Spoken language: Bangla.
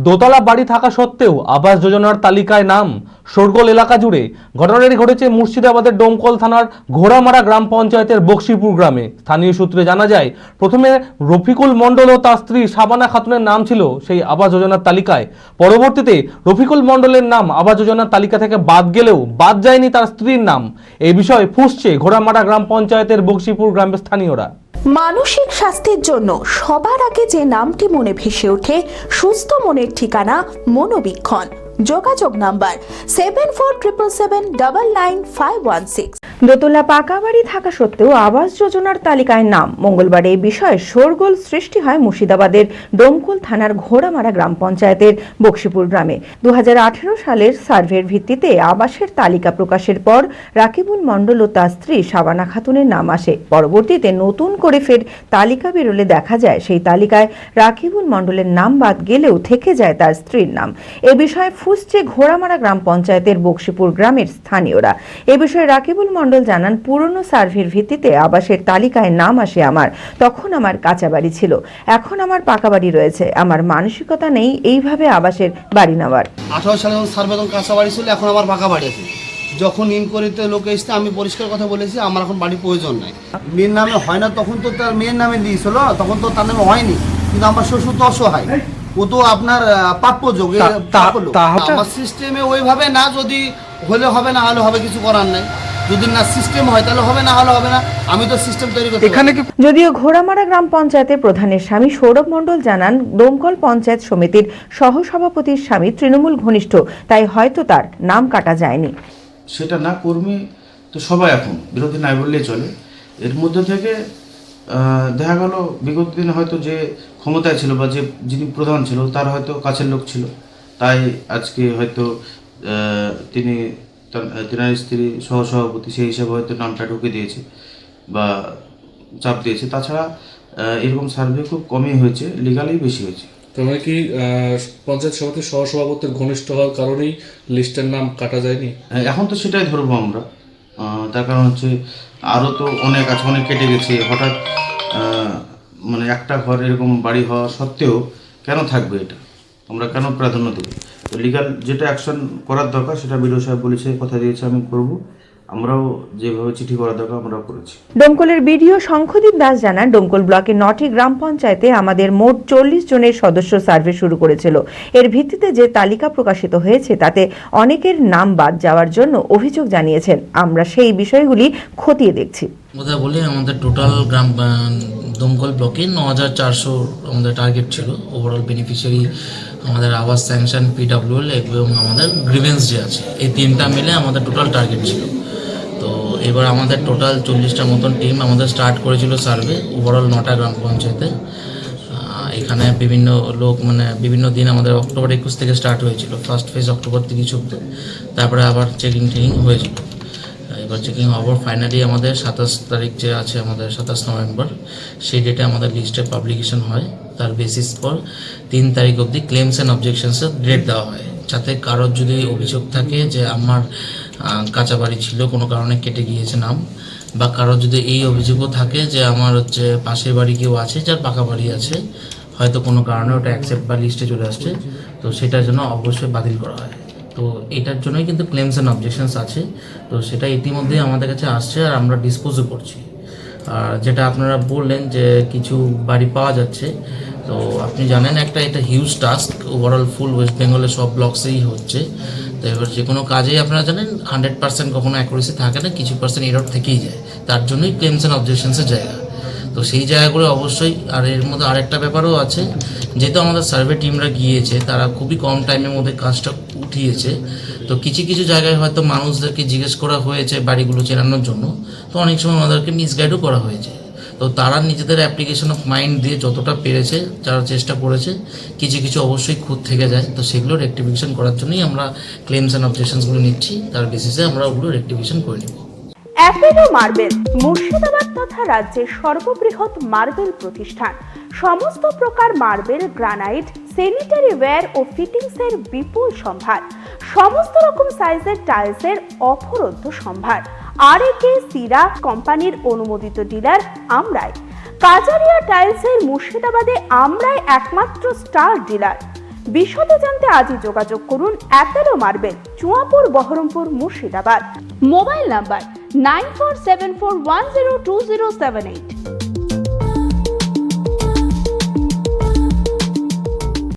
দোতলা বাড়ি থাকা সত্ত্বেও আবাস যোজনার তালিকায় নাম শোরগোল এলাকা জুড়ে। ঘটনাটি ঘটেছে মুর্শিদাবাদের ডোমকল থানার ঘোড়ামারা গ্রাম পঞ্চায়েতের বক্সিপুর গ্রামে। স্থানীয় সূত্রে জানা যায়, প্রথমে রফিকুল মণ্ডল ও তার স্ত্রী শাবানা খাতুনের নাম ছিল সেই আবাস যোজনার তালিকায়। পরবর্তীতে রফিকুল মণ্ডলের নাম আবাস যোজনার তালিকা থেকে বাদ গেলেও বাদ যায়নি তার স্ত্রীর নাম। এই বিষয়ে ফুঁসছে ঘোড়ামারা গ্রাম পঞ্চায়েতের বক্সিপুর গ্রামের স্থানীয়রা। মানসিক স্বাস্থ্যের জন্য সবার আগে যে নামটি মনে ভেসে ওঠে, সুস্থ মনের ঠিকানা মনোবীক্ষণ। যোগাযোগ নাম্বার 7477799516। দোতলা পাকা বাড়ি থাকা সত্ত্বেও আবাস যোজনার তালিকায় নাম। মঙ্গলবার এই বিষয়ে শোরগোল সৃষ্টি হয় মুর্শিদাবাদের ডোমকল থানার ঘোড়ামারা গ্রাম পঞ্চায়েতের বক্সিপুর গ্রামে। 2018 সালের সার্ভের ভিত্তিতে আবাসের তালিকা প্রকাশের পর রাকিবুল মণ্ডল ও তার স্ত্রী শাবানা খাতুনের নাম আসে। পরবর্তীতে নতুন করে ফের তালিকা বেরোলে দেখা যায় সেই তালিকায় রাকিবুল মণ্ডলের নাম বাদ গেলেও থেকে যায় তার স্ত্রীর নাম। এ বিষয়ে ফুঁসছে ঘোড়ামারা গ্রাম পঞ্চায়েতের বক্সিপুর গ্রামের স্থানীয়রা। এ বিষয়ে রাকিবুল মণ্ডল জানান, পুরনো সার্ভের ভিত্তিতে আবাসের তালিকায় নাম আসে আমার। তখন আমার কাঁচা বাড়ি ছিল, এখন আমার পাকা বাড়ি রয়েছে। আমার মানসিকতা নেই এইভাবে আবাসের বাড়ি নেওয়ার। 18 সালে যখন সার্ভে তখন কাঁচা বাড়ি ছিল, এখন আমার পাকা বাড়ি আছে। যখন ইনকোয়ারিতে লোকে এসছে আমি পরিষ্কার কথা বলেছি, আমার এখন বাড়ির প্রয়োজন নাই। মেয়ের নামে হয় না, তখন তো তার মেয়ের নামে দিয়েছিল, তখন তো তার নামে হয়নি। কিন্তু আমার শ্বশুর তো অসহায়, ও তো আপনার প্রাপ্যযোগ্য। আমার সিস্টেমে ওইভাবে না, যদি হলে হবে, না হলে হবে, কিছু করার নাই। যদি না সিস্টেম হয় তাহলে হবে, না হলে হবে না। আমি তো সিস্টেম তৈরি করতে এখানে। যদিও ঘোড়ামারা গ্রাম পঞ্চায়েতের প্রধানের স্বামী সৌরভ মণ্ডল জানান, দমকল পঞ্চায়েত সমিতির সহসভাপতির স্বামী তৃণমূল ঘনিষ্ঠ, তাই হয়তো তার নাম কাটা যায়নি। সেটা না, কর্মী তো সবাই এখন বিরোধী নাই বললেই চলে। এর মধ্যে থেকে দেখা গেল বিগত দিনে হয়তো যে ক্ষমতায় ছিল বা যিনি প্রধান ছিল তার হয়তো কাছের লোক ছিল, তাই আজকে হয়তো তেনার স্ত্রী সহসভাপতি সেই হিসাবে হয়তো নামটা ঢুকে দিয়েছে বা চাপ দিয়েছে। তাছাড়া এরকম সার্ভে খুব কমই হয়েছে, লিগালি বেশি হয়েছে। তার মানে কি পঞ্চায়েত সমিতির সহসভাপতির ঘনিষ্ঠ হওয়ার কারণেই লিস্টের নাম কাটা যায়নি? এখন তো সেটাই ধরবো আমরা। তার কারণ হচ্ছে আরও তো অনেক আছে, অনেক কেটে গেছে। হঠাৎ মানে একটা ঘর এরকম বাড়ি হওয়া সত্ত্বেও কেন থাকবে, এটা আমরা কেন প্রাধান্য দেবো? তো লিগাল যেটা অ্যাকশন করার দরকার সেটা বিডিও সাহেব বলেছে, কথা দিয়েছে, আমি করব। আমরাও যেভাবে চিঠি করার দরকার আমরাও করেছি। ডোমকলের বিডিও শঙ্খদীপ দাস জানান, ডোমকল ব্লকের 9টি গ্রাম পঞ্চায়েতে আমাদের মোট 40 জনের সদস্য সার্ভে শুরু করেছিল। এর ভিত্তিতে যে তালিকা প্রকাশিত হয়েছে তাতে অনেকের নাম বাদ যাওয়ার জন্য অভিযোগ জানিয়েছেন। আমরা সেই বিষয়গুলি খতিয়ে দেখছি। বলে আমাদের টোটাল গ্রাম দমকল ব্লকে 9400 আমাদের টার্গেট ছিল। ওভারঅল বেনিফিশিয়ারি আমাদের আবাস স্যাংশন, পিডব্লিউএল এবং আমাদের গ্রিভেন্স যে আছে, এই তিনটা মিলে আমাদের টোটাল টার্গেট ছিল। তো এবার আমাদের টোটাল 40টার মতন টিম আমাদের স্টার্ট করেছিল সার্ভে, ওভারঅল 9টা গ্রাম পঞ্চায়েতে। এখানে বিভিন্ন লোক বিভিন্ন দিন আমাদের অক্টোবর 21 থেকে স্টার্ট হয়েছিল, ফার্স্ট ফেজ অক্টোবর 30 অব্দি। তারপরে আবার চেকিং হয়েছিল। এবার চেকিং হওয়ার ফাইনালি আমাদের 27 তারিখ যে আছে, আমাদের 27 নভেম্বর, সেই ডেটে আমাদের লিস্টে পাবলিকেশন হয়। তার বেসিস পর 3 তারিখ অবধি ক্লেমস অ্যান্ড অবজেকশনসের ডেট দেওয়া হয়, যাতে কারোর যদি অভিযোগ থাকে যে আমার কাঁচা বাড়ি ছিল, কোনো কারণে কেটে গিয়েছে নাম, বা কারোর যদি এই অভিযোগও থাকে যে আমার পাশের বাড়ি কেউ আছে যার পাকা বাড়ি আছে, হয়তো কোনো কারণে ওটা অ্যাকসেপ্ট বা লিস্টে চলে আসছে, তো সেটার জন্য অবশ্যই বাতিল করা হয়। তো এটার জন্যই কিন্তু ক্লেমস অ্যান্ড অবজেকশনস আছে। তো সেটা ইতিমধ্যে আমাদের কাছে আসছে আর আমরা ডিসপোজও করছি। আর যেটা আপনারা বললেন যে কিছু বাড়ি পাওয়া যাচ্ছে, তো আপনি জানেন এটা হিউজ টাস্ক, ওভারঅল ফুল ওয়েস্ট বেঙ্গলের সব ব্লকসেই হচ্ছে। তো এবার যে কোনো কাজেই আপনারা জানেন 100% কখনো অ্যাকুরেসি থাকে না, কিছু পার্সেন্ট এরর থেকেই যায়। তার জন্যই ক্লেমস অ্যান্ড অবজেকশনসের জায়গা। তো সেই জায়গাগুলো অবশ্যই। আর এর মধ্যে আরেকটা ব্যাপারও আছে, যেহেতু আমাদের সার্ভে টিমরা গিয়েছে, তারা খুবই কম টাইমের মধ্যে কাজটা উঠিয়েছে। তো কিছু কিছু জায়গায় হয়তো মানুষদেরকে জিজ্ঞেস করা হয়েছে বাড়িগুলো চেনানোর জন্য, তো অনেক সময় আমাদেরকে মিসগাইডও করা হয়েছে। তো তারা নিজেদের অ্যাপ্লিকেশন অফ মাইন্ড দিয়ে যতটা পেরেছে, যারা চেষ্টা করেছে, কিছু কিছু অবশ্যই খুঁত থেকে যায়। তো সেগুলো রেকটিফিকেশন করার জন্যই আমরা ক্লেমস অ্যান্ড অবজেকশনসগুলো নিচ্ছি, তার বেসিসে আমরা ওগুলো রেকটিফিকেশন করে নেব। অ্যাপোলো মার্বেল মুর্শিদাবাদ তথা রাজ্যের সর্ববৃহৎ মার্বেল প্রতিষ্ঠান। সমস্ত প্রকার মার্বেল, গ্রানাইট, স্যানিটারি ওয়্যার ও ফিটিংসের বিপুল সম্ভার। সমস্ত রকম সাইজের টাইলসের অফুরন্ত সম্ভার। আর.এ.কে সিরা কোম্পানির অনুমোদিত ডিলার আমরাই। কাজারিয়া টাইলসের মুর্শিদাবাদে আমরাই একমাত্র স্টার ডিলার। বিশদ জানতে আজই যোগাযোগ করুন Apollo marble, Chuapur, Baharampur, Murshidabad. Mobile number 9474102078।